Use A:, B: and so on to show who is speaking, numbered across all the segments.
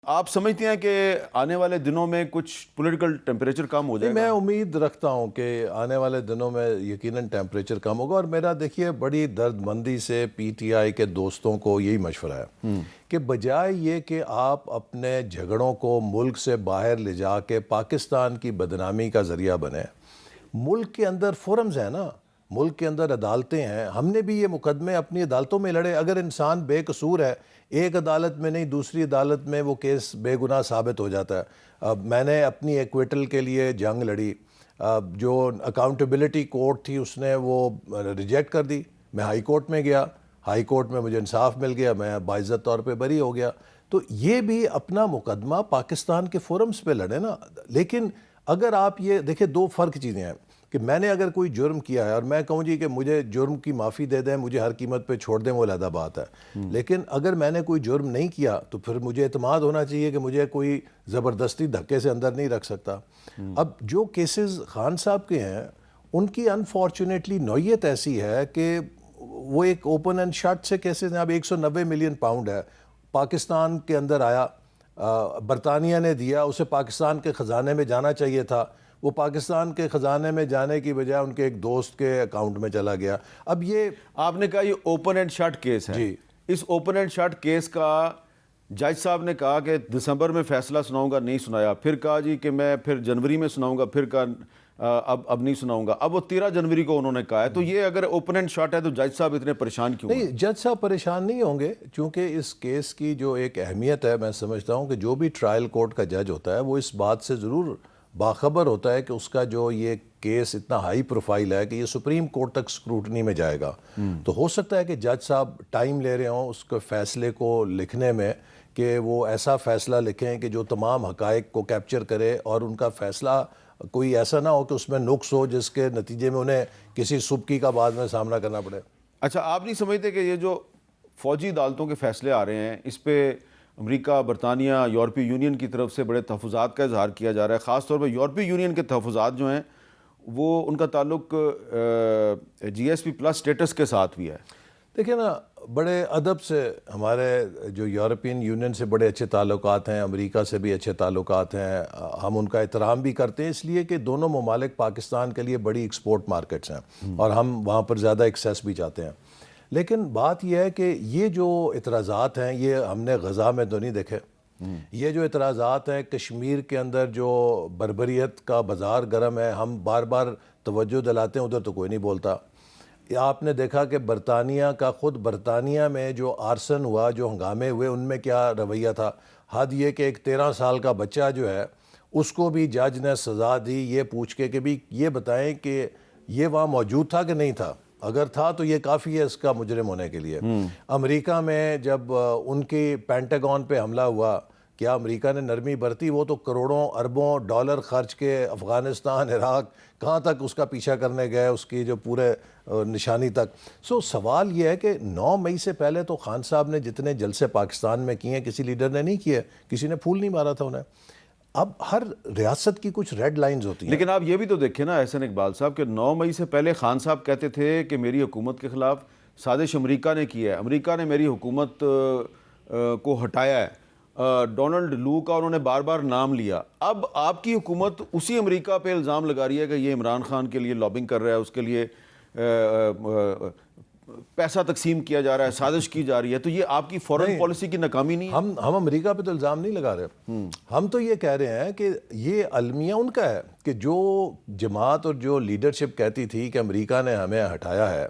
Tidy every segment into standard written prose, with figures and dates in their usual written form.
A: آپ سمجھتے ہیں کہ آنے والے دنوں میں کچھ پولیٹیکل ٹیمپریچر کم ہو جائے گا؟
B: میں امید رکھتا ہوں کہ آنے والے دنوں میں یقیناً ٹیمپریچر کم ہوگا، اور میرا دیکھیے بڑی درد مندی سے پی ٹی آئی کے دوستوں کو یہی مشورہ ہے کہ بجائے یہ کہ آپ اپنے جھگڑوں کو ملک سے باہر لے جا کے پاکستان کی بدنامی کا ذریعہ بنے، ملک کے اندر فورمز ہیں نا، ملک کے اندر عدالتیں ہیں، ہم نے بھی یہ مقدمے اپنی عدالتوں میں لڑے۔ اگر انسان بے قصور ہے، ایک عدالت میں نہیں دوسری عدالت میں وہ کیس بے گناہ ثابت ہو جاتا ہے۔ میں نے اپنی ایکویٹل کے لیے جنگ لڑی، جو اکاؤنٹیبلٹی کورٹ تھی اس نے وہ ریجیکٹ کر دی، میں ہائی کورٹ میں گیا، ہائی کورٹ میں مجھے انصاف مل گیا، میں باعزت طور پہ بری ہو گیا۔ تو یہ بھی اپنا مقدمہ پاکستان کے فورمز پہ لڑے نا۔ لیکن اگر آپ یہ دیکھیں، دو فرق چیزیں ہیں کہ میں نے اگر کوئی جرم کیا ہے اور میں کہوں جی کہ مجھے جرم کی معافی دے دیں، مجھے ہر قیمت پہ چھوڑ دیں، وہ علیحدہ بات ہے۔ لیکن اگر میں نے کوئی جرم نہیں کیا تو پھر مجھے اعتماد ہونا چاہیے کہ مجھے کوئی زبردستی دھکے سے اندر نہیں رکھ سکتا۔ اب جو کیسز خان صاحب کے ہیں ان کی انفارچونیٹلی نوعیت ایسی ہے کہ وہ ایک اوپن اینڈ شٹ سے کیسز ہیں۔ اب 190 ملین پاؤنڈ ہے، پاکستان کے اندر آیا، برطانیہ نے دیا، اسے پاکستان کے خزانے میں جانا چاہیے تھا، وہ پاکستان کے خزانے میں جانے کی بجائے ان کے ایک دوست کے اکاؤنٹ میں چلا گیا۔ اب یہ
A: آپ نے کہا یہ اوپن اینڈ شٹ کیس ہے،
B: جی،
A: اس اوپن اینڈ شٹ کیس کا جج صاحب نے کہا کہ دسمبر میں فیصلہ سناؤں گا، نہیں سنایا، پھر کہا جی کہ میں پھر جنوری میں سناؤں گا، پھر کہا اب نہیں سناؤں گا، اب وہ 13 جنوری کو انہوں نے کہا ہے۔ تو یہ اگر اوپن اینڈ شٹ ہے تو جج صاحب اتنے پریشان کیوں ہیں؟
B: نہیں، جج صاحب پریشان نہیں ہوں گے، چونکہ اس کیس کی جو ایک اہمیت ہے، میں سمجھتا ہوں کہ جو بھی ٹرائل کورٹ کا جج ہوتا ہے وہ اس بات سے ضرور باخبر ہوتا ہے کہ اس کا جو یہ کیس اتنا ہائی پروفائل ہے کہ یہ سپریم کورٹ تک سکروٹنی میں جائے گا۔ تو ہو سکتا ہے کہ جج صاحب ٹائم لے رہے ہوں اس کے فیصلے کو لکھنے میں، کہ وہ ایسا فیصلہ لکھیں کہ جو تمام حقائق کو کیپچر کرے اور ان کا فیصلہ کوئی ایسا نہ ہو کہ اس میں نقص ہو جس کے نتیجے میں انہیں کسی سبکی کا بعد میں سامنا کرنا پڑے۔
A: اچھا، آپ نہیں سمجھتے کہ یہ جو فوجی عدالتوں کے فیصلے آ رہے ہیں اس پہ امریکہ، برطانیہ، یورپی یونین کی طرف سے بڑے تحفظات کا اظہار کیا جا رہا ہے؟ خاص طور پہ یورپی یونین کے تحفظات جو ہیں وہ ان کا تعلق جی ایس پی پلس سٹیٹس کے ساتھ بھی ہے۔
B: دیکھیں نا، بڑے ادب سے ہمارے جو یورپین یونین سے بڑے اچھے تعلقات ہیں، امریکہ سے بھی اچھے تعلقات ہیں، ہم ان کا احترام بھی کرتے ہیں، اس لیے کہ دونوں ممالک پاکستان کے لیے بڑی ایکسپورٹ مارکیٹس ہیں اور ہم وہاں پر زیادہ ایکسیس بھی چاہتے ہیں۔ لیکن بات یہ ہے کہ یہ جو اعتراضات ہیں یہ ہم نے غزہ میں تو نہیں دیکھے۔ یہ جو اعتراضات ہیں کشمیر کے اندر جو بربریت کا بازار گرم ہے، ہم بار بار توجہ دلاتے ہیں، ادھر تو کوئی نہیں بولتا۔ آپ نے دیکھا کہ برطانیہ کا، خود برطانیہ میں جو آرسن ہوا، جو ہنگامے ہوئے، ان میں کیا رویہ تھا؟ حد یہ کہ ایک 13 سال کا بچہ جو ہے اس کو بھی جج نے سزا دی یہ پوچھ کے کہ بھی یہ بتائیں کہ یہ وہاں موجود تھا کہ نہیں تھا، اگر تھا تو یہ کافی ہے اس کا مجرم ہونے کے لیے۔ امریکہ میں جب ان کی پینٹاگون پہ حملہ ہوا، کیا امریکہ نے نرمی برتی؟ وہ تو کروڑوں اربوں ڈالر خرچ کے افغانستان، عراق، کہاں تک اس کا پیچھا کرنے گئے، اس کی جو پورے نشانی تک۔ سوال یہ ہے کہ 9 مئی سے پہلے تو خان صاحب نے جتنے جلسے پاکستان میں کیے ہیں کسی لیڈر نے نہیں کیے، کسی نے پھول نہیں مارا تھا انہیں۔ اب ہر ریاست کی کچھ ریڈ لائنز ہوتی ہیں۔
A: لیکن آپ یہ بھی تو دیکھیں نا احسن اقبال صاحب کہ 9 مئی سے پہلے خان صاحب کہتے تھے کہ میری حکومت کے خلاف سازش امریکہ نے کی ہے، امریکہ نے میری حکومت کو ہٹایا ہے، ڈونلڈ لو کا انہوں نے بار بار نام لیا۔ اب آپ کی حکومت اسی امریکہ پہ الزام لگا رہی ہے کہ یہ عمران خان کے لیے لابنگ کر رہا ہے، اس کے لیے پیسہ تقسیم کیا جا رہا ہے، سازش کی جا رہی ہے۔ تو یہ آپ کی فورن پالیسی کی ناکامی نہیں ہے؟
B: ہم امریکہ پہ تو الزام نہیں لگا رہے، ہم تو یہ کہہ رہے ہیں کہ یہ المیہ ان کا ہے کہ جو جماعت اور جو لیڈرشپ کہتی تھی کہ امریکہ نے ہمیں ہٹایا ہے،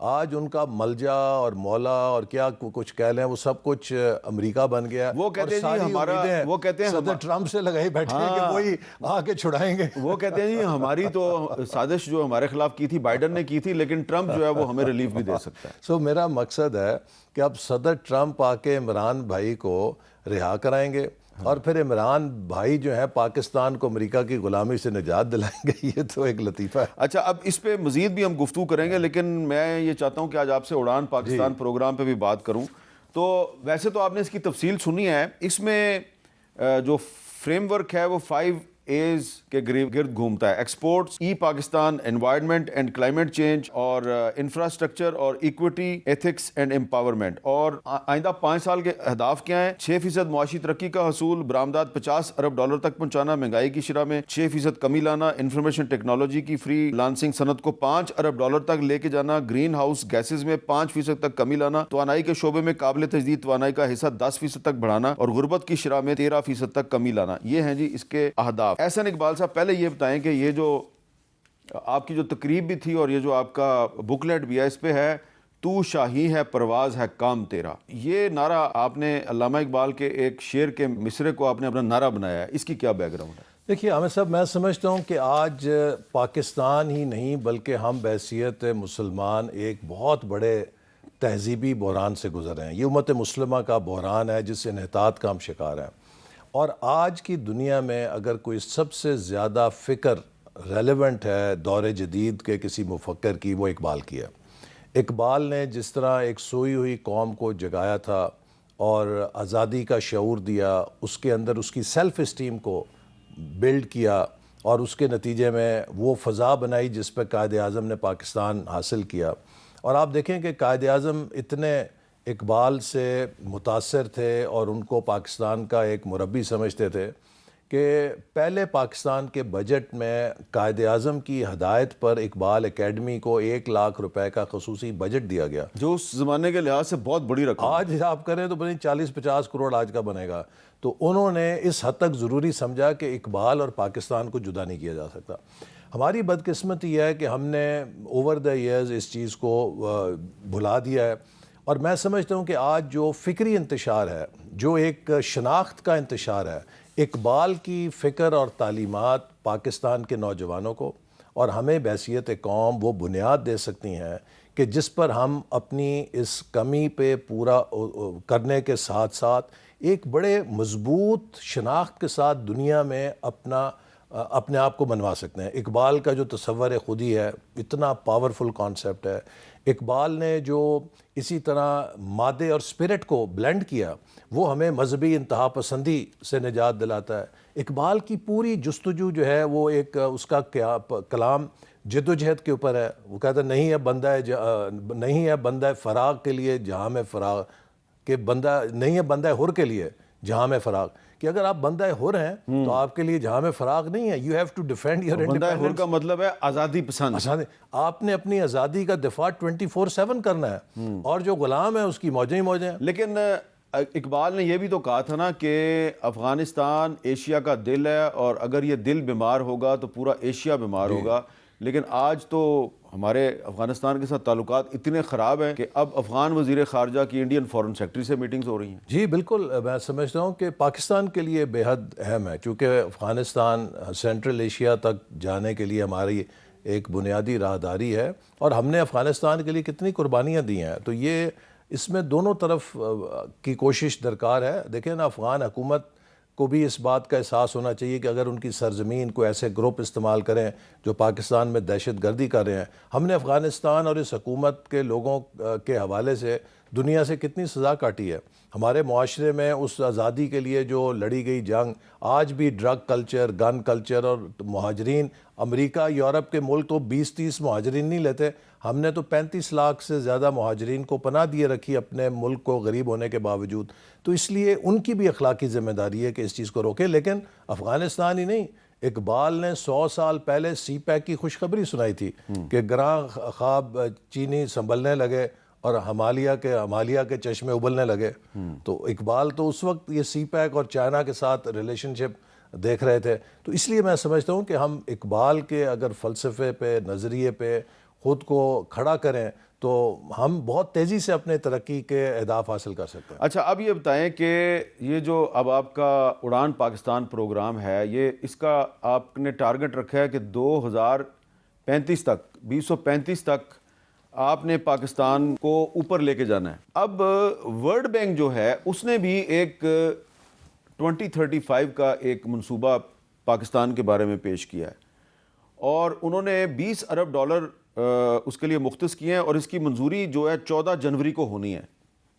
B: آج ان کا ملجا اور مولا اور کیا کچھ کہہ لیں وہ سب کچھ امریکہ بن گیا۔
A: وہ کہتے ہیں جی ہمارا، وہ کہتے ہیں
B: صدر ٹرمپ سے لگائی بیٹھے ہیں کہ وہی آ کے چھڑائیں گے۔
A: وہ کہتے ہیں جی ہماری تو سازش جو ہمارے خلاف کی تھی بائیڈن نے کی تھی، لیکن ٹرمپ جو ہے وہ ہمیں ریلیف بھی دے سکتا ہے۔
B: میرا مقصد ہے کہ اب صدر ٹرمپ آ کے عمران بھائی کو رہا کرائیں گے اور پھر عمران بھائی جو ہے پاکستان کو امریکہ کی غلامی سے نجات دلائیں گے۔ یہ تو ایک لطیفہ ہے۔
A: اچھا، اب اس پہ مزید بھی ہم گفتگو کریں گے، لیکن میں یہ چاہتا ہوں کہ آج آپ سے اڑان پاکستان پروگرام پہ بھی بات کروں۔ تو ویسے تو آپ نے اس کی تفصیل سنی ہے، اس میں جو فریم ورک ہے وہ ایز کے گرد گھومتا ہے. Exports, E Pakistan, environment and climate change اور انفراسٹرکچر اور ایکوٹی، ایتھکس اینڈ امپاورمنٹ. اور آئندہ 5 سال کے اہداف کیا ہیں؟ 6% معاشی ترقی کا حصول، برآمدات $50 ارب تک پہنچانا، مہنگائی کی شرح میں 6% کمی لانا، انفارمیشن ٹیکنالوجی کی فری لانسنگ صنعت کو $5 ارب تک لے کے جانا، گرین ہاؤس گیسز میں 5% تک کمی لانا، توانائی کے شعبے میں قابل تجدید توانائی کا حصہ 10% تک بڑھانا اور غربت کی شرح میں 13% تک کمی لانا. یہ ہیں جی اس کے اہداف. احسن اقبال صاحب، پہلے یہ بتائیں کہ یہ جو آپ کی جو تقریب بھی تھی اور یہ جو آپ کا بکلیٹ بھی ہے، اس پہ ہے تو شاہی ہے پرواز ہے کام تیرا. یہ نعرہ آپ نے علامہ اقبال کے ایک شعر کے مصرے کو آپ نے اپنا نعرہ بنایا ہے، اس کی کیا بیک گراؤنڈ ہے؟
B: دیکھیے عامر صاحب، میں سمجھتا ہوں کہ آج پاکستان ہی نہیں بلکہ ہم بحیثیت مسلمان ایک بہت بڑے تہذیبی بحران سے گزر رہے ہیں. یہ امت مسلمہ کا بحران ہے جس سے انحطاط کا ہم شکار ہیں. اور آج کی دنیا میں اگر کوئی سب سے زیادہ فکر ریلیونٹ ہے دور جدید کے کسی مفکر کی، وہ اقبال کی ہے. اقبال نے جس طرح ایک سوئی ہوئی قوم کو جگایا تھا اور آزادی کا شعور دیا، اس کے اندر اس کی سیلف اسٹیم کو بلڈ کیا اور اس کے نتیجے میں وہ فضا بنائی جس پہ قائد اعظم نے پاکستان حاصل کیا. اور آپ دیکھیں کہ قائد اعظم اتنے اقبال سے متاثر تھے اور ان کو پاکستان کا ایک مربی سمجھتے تھے کہ پہلے پاکستان کے بجٹ میں قائد اعظم کی ہدایت پر اقبال اکیڈمی کو 1 لاکھ روپے کا خصوصی بجٹ دیا گیا،
A: جو اس زمانے کے لحاظ سے بہت بڑی رقم.
B: آج حساب کریں تو بنی 40-50 کروڑ آج کا بنے گا. تو انہوں نے اس حد تک ضروری سمجھا کہ اقبال اور پاکستان کو جدا نہیں کیا جا سکتا. ہماری بدقسمتی یہ ہے کہ ہم نے اوور دا ایئرز اس چیز کو بھلا دیا ہے. اور میں سمجھتا ہوں کہ آج جو فکری انتشار ہے، جو ایک شناخت کا انتشار ہے، اقبال کی فکر اور تعلیمات پاکستان کے نوجوانوں کو اور ہمیں بحیثیت قوم وہ بنیاد دے سکتی ہیں کہ جس پر ہم اپنی اس کمی پہ پورا کرنے کے ساتھ ساتھ ایک بڑے مضبوط شناخت کے ساتھ دنیا میں اپنے آپ کو منوا سکتے ہیں. اقبال کا جو تصور خودی ہے اتنا پاورفل کانسیپٹ ہے. اقبال نے جو اسی طرح مادے اور اسپرٹ کو بلینڈ کیا، وہ ہمیں مذہبی انتہا پسندی سے نجات دلاتا ہے. اقبال کی پوری جستجو جو ہے وہ ایک اس کا کلام جد و جہد کے اوپر ہے. وہ کہتا ہے نہیں ہے بندہ فراغ کے لیے جہاں میں فراغ، کہ بندہ نہیں ہے بندہ حر کے لیے جہاں میں فراغ، کہ اگر آپ بندہ حر ہیں تو آپ کے لیے جہاں میں فراغ نہیں ہے. You have to defend your
A: بندہ حر کا مطلب ہے آزادی پسند.
B: آپ نے اپنی آزادی کا دفاع 24/7 کرنا ہے، اور جو غلام ہے اس کی موجیں ہی موجیں ہیں.
A: لیکن اقبال نے یہ بھی تو کہا تھا نا کہ افغانستان ایشیا کا دل ہے اور اگر یہ دل بیمار ہوگا تو پورا ایشیا بیمار ہوگا. لیکن آج تو ہمارے افغانستان کے ساتھ تعلقات اتنے خراب ہیں کہ اب افغان وزیر خارجہ کی انڈین فورن سیکرٹری سے میٹنگز ہو رہی ہیں.
B: جی بالکل، میں سمجھتا ہوں کہ پاکستان کے لیے بے حد اہم ہے، چونکہ افغانستان سینٹرل ایشیا تک جانے کے لیے ہماری ایک بنیادی راہداری ہے اور ہم نے افغانستان کے لیے کتنی قربانیاں دی ہیں. تو یہ اس میں دونوں طرف کی کوشش درکار ہے. دیکھیں نا، افغان حکومت کو بھی اس بات کا احساس ہونا چاہیے کہ اگر ان کی سرزمین کو ایسے گروپ استعمال کریں جو پاکستان میں دہشت گردی کر رہے ہیں. ہم نے افغانستان اور اس حکومت کے لوگوں کے حوالے سے دنیا سے کتنی سزا کاٹی ہے. ہمارے معاشرے میں اس آزادی کے لیے جو لڑی گئی جنگ، آج بھی ڈرگ کلچر، گن کلچر اور مہاجرین، امریکہ یورپ کے ملک تو 20-30 مہاجرین نہیں لیتے. ہم نے تو 35 لاکھ سے زیادہ مہاجرین کو پناہ دیے رکھی اپنے ملک کو غریب ہونے کے باوجود. تو اس لیے ان کی بھی اخلاقی ذمہ داری ہے کہ اس چیز کو روکیں. لیکن افغانستان ہی نہیں، اقبال نے 100 سال پہلے سی پیک کی خوشخبری سنائی تھی کہ گراں خواب چینی سنبھلنے لگے اور ہمالیہ کے چشمے ابلنے لگے. تو اقبال تو اس وقت یہ سی پیک اور چائنا کے ساتھ ریلیشن شپ دیکھ رہے تھے. تو اس لیے میں سمجھتا ہوں کہ ہم اقبال کے اگر فلسفے پہ، نظریے پہ خود کو کھڑا کریں تو ہم بہت تیزی سے اپنے ترقی کے اہداف حاصل کر سکتے ہیں.
A: اچھا، اب یہ بتائیں کہ یہ جو اب آپ کا اڑان پاکستان پروگرام ہے، یہ اس کا آپ نے ٹارگٹ رکھا ہے کہ 2035 تک آپ نے پاکستان کو اوپر لے کے جانا ہے. اب ورلڈ بینک جو ہے اس نے بھی ایک 2035 کا ایک منصوبہ پاکستان کے بارے میں پیش کیا ہے اور انہوں نے $20 ارب اس کے لیے مختص کیے ہیں اور اس کی منظوری جو ہے 14 جنوری کو ہونی ہے،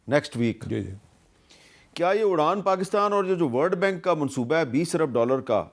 A: نیکسٹ ویک.
B: جی
A: کیا یہ اڑان پاکستان اور جو ورلڈ بینک کا منصوبہ ہے $20 ارب کا،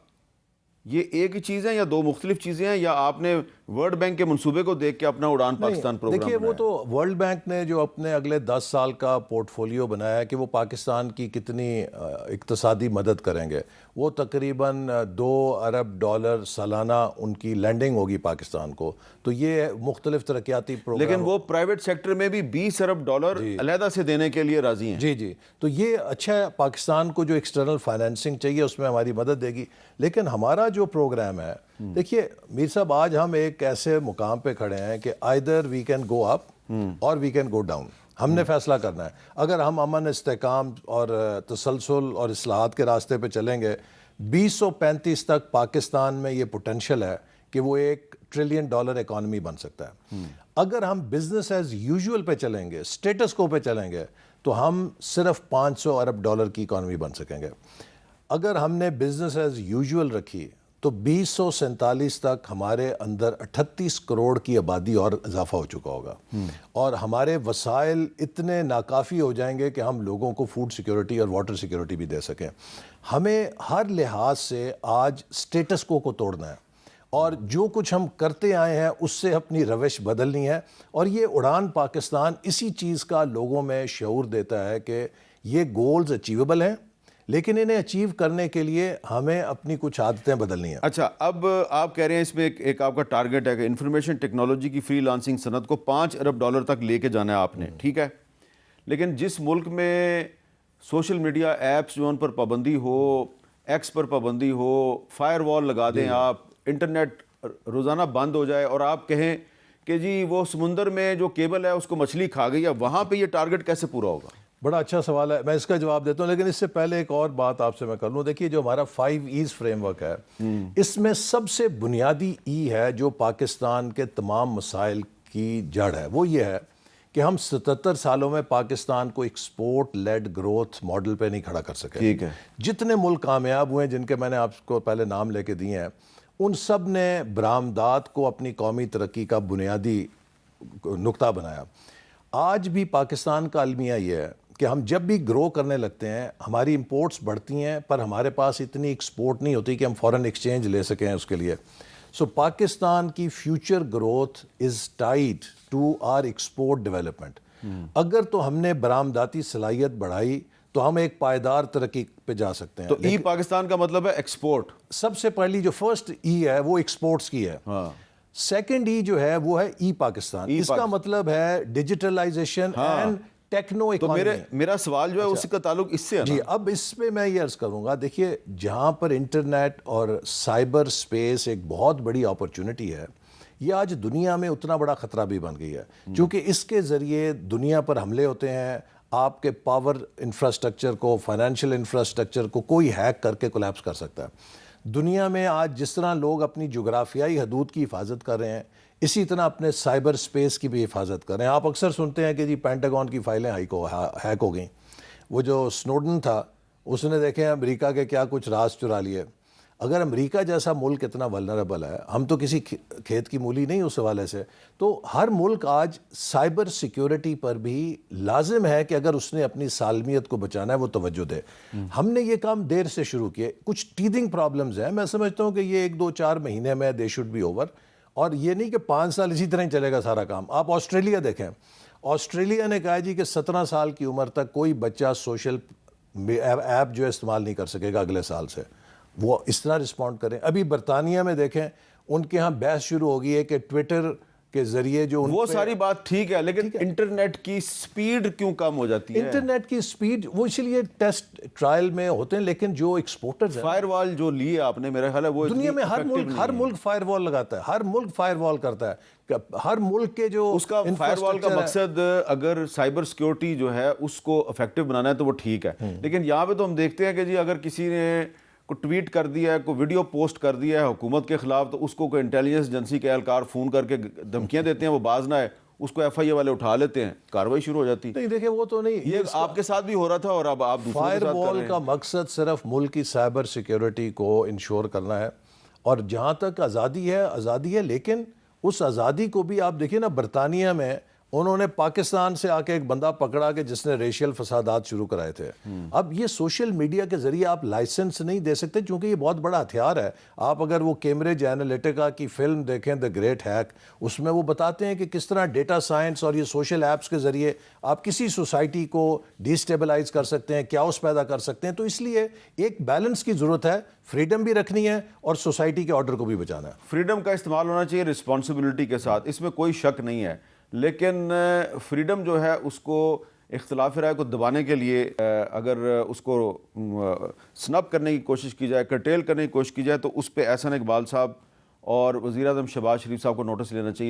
A: یہ ایک ہی چیز ہے یا دو مختلف چیزیں ہیں، یا آپ نے ورلڈ بینک کے منصوبے کو دیکھ کے اپنا اڑان پاکستان پروگرام
B: دیکھیے وہ
A: بنایا؟
B: تو ورلڈ بینک نے جو اپنے اگلے 10 سال کا پورٹ فولیو بنایا ہے کہ وہ پاکستان کی کتنی اقتصادی مدد کریں گے، وہ تقریباً $2 ارب سالانہ ان کی لینڈنگ ہوگی پاکستان کو. تو یہ مختلف ترقیاتی پروگرام،
A: لیکن وہ پرائیویٹ سیکٹر میں بھی $20 ارب علیحدہ سے دینے کے لیے راضی ہیں.
B: جی تو یہ اچھا ہے، پاکستان کو جو ایکسٹرنل فائنینسنگ چاہیے اس میں ہماری مدد دے گی. لیکن ہمارا جو پروگرام ہے، دیکھیے میر صاحب آج ہم ایک ایسے مقام پہ کھڑے ہیں کہ either we can go up اور we can go down. ہم نے فیصلہ کرنا ہے. اگر ہم امن، استحکام اور تسلسل اور اصلاحات کے راستے پہ چلیں گے، 2035 تک پاکستان میں یہ پوٹینشیل ہے کہ وہ $1 ٹریلین اکانومی بن سکتا ہے. اگر ہم بزنس ایز یوزول پہ چلیں گے، اسٹیٹس کو پہ چلیں گے، تو ہم صرف $500 ارب کی اکانومی بن سکیں گے. اگر ہم نے بزنس ایز یوزول رکھی تو 2047 تک ہمارے اندر 38 کروڑ کی آبادی اور اضافہ ہو چکا ہوگا، اور ہمارے وسائل اتنے ناکافی ہو جائیں گے کہ ہم لوگوں کو فوڈ سیکیورٹی اور واٹر سیکیورٹی بھی دے سکیں. ہمیں ہر لحاظ سے آج سٹیٹس کو توڑنا ہے، اور جو کچھ ہم کرتے آئے ہیں اس سے اپنی روش بدلنی ہے. اور یہ اڑان پاکستان اسی چیز کا لوگوں میں شعور دیتا ہے کہ یہ گولز اچیویبل ہیں، لیکن انہیں اچیو کرنے کے لیے ہمیں اپنی کچھ عادتیں بدلنی ہیں.
A: اچھا، اب آپ کہہ رہے ہیں اس میں ایک آپ کا ٹارگٹ ہے کہ انفارمیشن ٹیکنالوجی کی فری لانسنگ صنعت کو $5 ارب تک لے کے جانا ہے آپ نے، ٹھیک ہے. لیکن جس ملک میں سوشل میڈیا ایپس جو ان پر پابندی ہو، ایکس پر پابندی ہو، فائر وال لگا دیں آپ، انٹرنیٹ روزانہ بند ہو جائے، اور آپ کہیں کہ جی وہ سمندر میں جو کیبل ہے اس کو مچھلی کھا گئی ہے، وہاں پہ یہ ٹارگٹ کیسے پورا ہوگا؟
B: بڑا اچھا سوال ہے، میں اس کا جواب دیتا ہوں. لیکن اس سے پہلے ایک اور بات آپ سے میں کر لوں. دیکھیے جو ہمارا 5 ایز فریم ورک ہے، اس میں سب سے بنیادی ای ہے جو پاکستان کے تمام مسائل کی جڑ ہے، وہ یہ ہے کہ ہم 77 سالوں میں پاکستان کو ایکسپورٹ لیڈ گروتھ ماڈل پہ نہیں کھڑا کر سکے.
A: ٹھیک ہے.
B: جتنے ملک کامیاب ہوئے ہیں، جن کے میں نے آپ کو پہلے نام لے کے دیے ہیں، ان سب نے برآمدات کو اپنی قومی ترقی کا بنیادی نقطہ بنایا. آج بھی پاکستان کا المیہ یہ ہے کہ ہم جب بھی گرو کرنے لگتے ہیں ہماری امپورٹس بڑھتی ہیں، پر ہمارے پاس اتنی ایکسپورٹ نہیں ہوتی کہ ہم فورن ایکسچینج لے سکیں اس کے لیے. سو پاکستان کی future growth is tied to our export development. اگر تو ہم نے برآمداتی صلاحیت بڑھائی تو ہم ایک پائیدار ترقی پہ جا سکتے ہیں.
A: تو ای پاکستان کا مطلب ہے ایکسپورٹ.
B: سب سے پہلی جو فرسٹ ای ہے وہ ایکسپورٹس کی ہے. سیکنڈ ای جو ہے وہ ہے ای پاکستان. اس کا مطلب ہے ڈیجیٹلائزیشن اینڈ ٹیکنو اکانومی.
A: تو میرا سوال جو ہے اس کا تعلق اس سے ہے.
B: جی اب اس پہ میں یہ عرض کروں گا، دیکھیے جہاں پر انٹرنیٹ اور سائبر سپیس ایک بہت بڑی اپرچونٹی ہے، یہ آج دنیا میں اتنا بڑا خطرہ بھی بن گئی ہے، کیونکہ اس کے ذریعے دنیا پر حملے ہوتے ہیں. آپ کے پاور انفراسٹرکچر کو، فائنینشیل انفراسٹرکچر کو کوئی ہیک کر کے کولیپس کر سکتا ہے. دنیا میں آج جس طرح لوگ اپنی جغرافیائی حدود کی حفاظت کر رہے ہیں، اسی طرح اپنے سائبر سپیس کی بھی حفاظت کر رہے ہیں. آپ اکثر سنتے ہیں کہ جی پینٹاگون کی فائلیں ہیک ہو گئیں. وہ جو سنوڈن تھا اس نے دیکھیں امریکہ کے کیا کچھ راز چرا لیے. اگر امریکہ جیسا ملک اتنا ولنریبل ہے، ہم تو کسی کھیت کی مولی نہیں اس حوالے سے، تو ہر ملک آج سائبر سیکیورٹی پر بھی لازم ہے کہ اگر اس نے اپنی سالمیت کو بچانا ہے وہ توجہ دے. ہم نے یہ کام دیر سے شروع کیے. کچھ ٹیدنگ پرابلمز ہیں، میں سمجھتا ہوں کہ یہ 1-2-4 مہینے میں دے شوڈ بی اوور. اور یہ نہیں کہ 5 سال اسی طرح ہی چلے گا سارا کام. آپ آسٹریلیا دیکھیں، آسٹریلیا نے کہا جی کہ 17 سال کی عمر تک کوئی بچہ سوشل ایپ جو استعمال نہیں کر سکے گا اگلے سال سے. وہ اس طرح رسپونڈ کریں. ابھی برطانیہ میں دیکھیں ان کے ہاں بحث شروع ہو گئی ہے کہ ٹویٹر کے ذریعے جو
A: وہ ساری بات ٹھیک ہے، لیکن انٹرنیٹ کی سپیڈ کیوں کم ہو جاتی ہے؟
B: انٹرنیٹ کی سپیڈ وہ اس لیے ٹیسٹ ٹرائل میں ہوتے ہیں، لیکن جو ایکسپورٹرز ہیں،
A: فائر وال جو لیے آپ نے، میرا خیال ہے وہ
B: دنیا میں ہر ملک فائر وال لگاتا ہے، ہر ملک فائر وال کرتا ہے. ہر ملک کے جو
A: اس کا فائر وال کا مقصد اگر سائبر سیکیورٹی جو ہے اس کو افیکٹو بنانا ہے تو وہ ٹھیک ہے. لیکن یہاں پہ تو ہم دیکھتے ہیں کہ جی اگر کسی نے کو ٹویٹ کر دیا ہے، کوئی ویڈیو پوسٹ کر دیا ہے حکومت کے خلاف، تو اس کو کوئی انٹیلیجنس ایجنسی کے اہلکار فون کر کے دھمکیاں دیتے ہیں، وہ باز نہ ہے، اس کو ایف آئی اے والے اٹھا لیتے ہیں، کاروائی شروع ہو جاتی.
B: نہیں دیکھیں وہ تو نہیں،
A: یہ آپ کے ساتھ بھی ہو رہا تھا اور اب آپ دوسروں کے
B: فائر
A: ساتھ کر
B: وال
A: رہے ہیں.
B: کا مقصد صرف ملک کی سائبر سیکیورٹی کو انشور کرنا ہے. اور جہاں تک آزادی ہے، لیکن اس آزادی کو بھی آپ دیکھیں نا، برطانیہ میں انہوں نے پاکستان سے آ کے ایک بندہ پکڑا کہ جس نے ریشیل فسادات شروع کرائے تھے. اب یہ سوشل میڈیا کے ذریعے آپ لائسنس نہیں دے سکتے کیونکہ یہ بہت بڑا ہتھیار ہے. آپ اگر وہ کیمبرج اینالیٹکا کی فلم دیکھیں دا گریٹ ہیک, اس میں وہ بتاتے ہیں کہ کس طرح ڈیٹا سائنس اور یہ سوشل ایپس کے ذریعے آپ کسی سوسائٹی کو ڈیسٹیبلائز کر سکتے ہیں, کیاؤس پیدا کر سکتے ہیں. تو اس لیے ایک بیلنس کی ضرورت ہے, فریڈم بھی رکھنی ہے اور سوسائٹی کے آرڈر کو بھی بچانا ہے.
A: فریڈم کا استعمال ہونا چاہیے رسپانسبلٹی کے ساتھ, اس میں کوئی شک نہیں ہے, لیکن فریڈم جو ہے اس کو اختلاف رائے کو دبانے کے لیے اگر اس کو سنپ کرنے کی کوشش کی جائے, کرٹیل کرنے کی کوشش کی جائے, تو اس پہ احسن اقبال صاحب اور وزیر اعظم شہباز شریف صاحب کو نوٹس لینا چاہیے.